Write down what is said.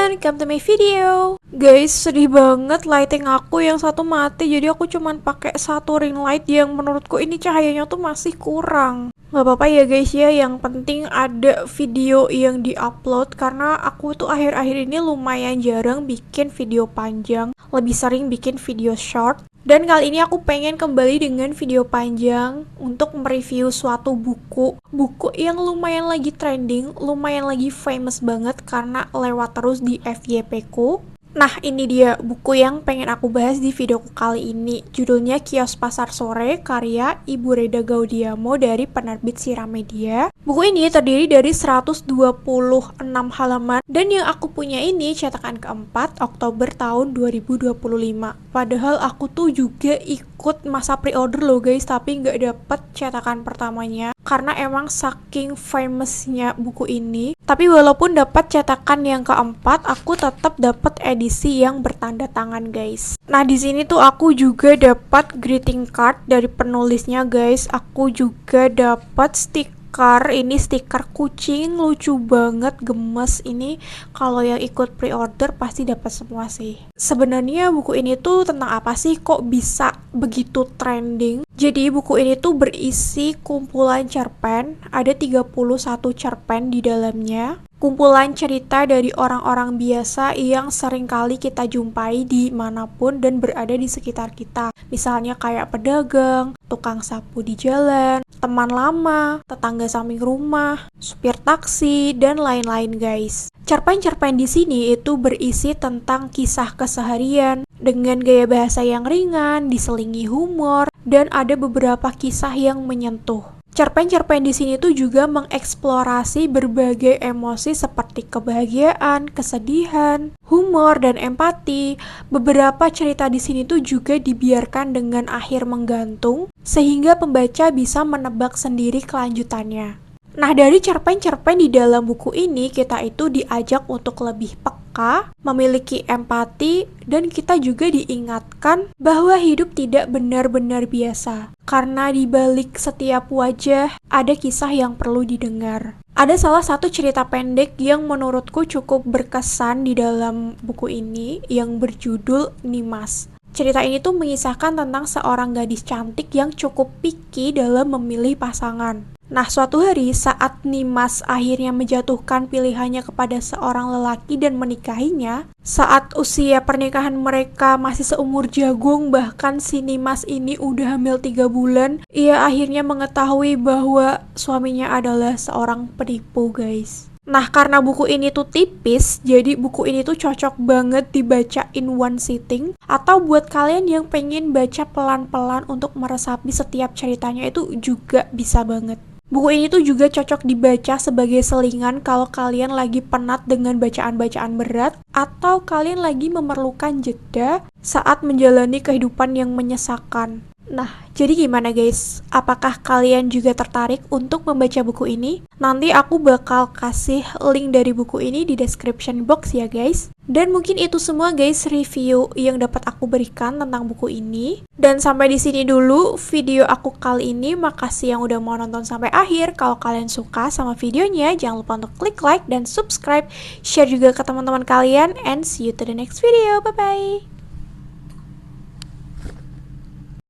everyone, come to my video. Guys, sedih banget lighting aku yang satu mati, jadi aku cuman pakai satu ring light yang menurutku ini cahayanya tuh masih kurang. Gak apa-apa ya guys ya, yang penting ada video yang diupload karena aku tuh akhir-akhir ini lumayan jarang bikin video panjang, lebih sering bikin video short. Dan kali ini aku pengen kembali dengan video panjang untuk mereview suatu buku yang lumayan lagi trending, lumayan lagi famous banget karena lewat terus di FYP ku. Nah, ini dia buku yang pengen aku bahas di videoku kali ini. Judulnya Kios Pasar Sore, karya Ibu Reda Gaudiamo dari penerbit Siramedia. Buku ini terdiri dari 126 halaman dan yang aku punya ini cetakan keempat Oktober tahun 2025. Padahal aku tuh juga ikut masa pre-order loh guys, tapi nggak dapet cetakan pertamanya karena emang saking famousnya buku ini. Tapi walaupun dapat cetakan yang keempat, aku tetap dapat edisi yang bertanda tangan guys. Nah, di sini tuh aku juga dapat greeting card dari penulisnya guys. Aku juga dapat stiker. Ini stiker kucing, lucu banget, gemes. Ini kalau yang ikut pre-order pasti dapat semua sih. Sebenarnya buku ini tuh tentang apa sih, kok bisa begitu trending? Jadi buku ini tuh berisi kumpulan cerpen, ada 31 cerpen di dalamnya. Kumpulan cerita dari orang-orang biasa yang seringkali kita jumpai di manapun dan berada di sekitar kita. Misalnya kayak pedagang, tukang sapu di jalan, teman lama, tetangga samping rumah, supir taksi, dan lain-lain guys. Cerpen-cerpen di sini itu berisi tentang kisah keseharian dengan gaya bahasa yang ringan, diselingi humor, dan ada beberapa kisah yang menyentuh. Cerpen-cerpen di sini tuh juga mengeksplorasi berbagai emosi seperti kebahagiaan, kesedihan, humor, dan empati. Beberapa cerita di sini tuh juga dibiarkan dengan akhir menggantung, sehingga pembaca bisa menebak sendiri kelanjutannya. Nah, dari cerpen-cerpen di dalam buku ini, kita itu diajak untuk lebih peka, memiliki empati, dan kita juga diingatkan bahwa hidup tidak benar-benar biasa. Karena di balik setiap wajah, ada kisah yang perlu didengar. Ada salah satu cerita pendek yang menurutku cukup berkesan di dalam buku ini, yang berjudul Nimas. Cerita ini tuh mengisahkan tentang seorang gadis cantik yang cukup picky dalam memilih pasangan. Nah, suatu hari saat Nimas akhirnya menjatuhkan pilihannya kepada seorang lelaki dan menikahinya, saat usia pernikahan mereka masih seumur jagung, bahkan si Nimas ini udah hamil 3 bulan, ia akhirnya mengetahui bahwa suaminya adalah seorang penipu guys. Nah, karena buku ini tuh tipis, jadi buku ini tuh cocok banget dibaca in one sitting, atau buat kalian yang pengen baca pelan-pelan untuk meresapi setiap ceritanya itu juga bisa banget. Buku ini tuh juga cocok dibaca sebagai selingan kalau kalian lagi penat dengan bacaan-bacaan berat, atau kalian lagi memerlukan jeda saat menjalani kehidupan yang menyesakan. Nah, jadi gimana guys? Apakah kalian juga tertarik untuk membaca buku ini? Nanti aku bakal kasih link dari buku ini di description box ya guys. Dan mungkin itu semua guys review yang dapat aku berikan tentang buku ini. Dan sampai di sini dulu video aku kali ini. Makasih yang udah mau nonton sampai akhir. Kalau kalian suka sama videonya, jangan lupa untuk klik like dan subscribe. Share juga ke teman-teman kalian. And see you to the next video. Bye-bye.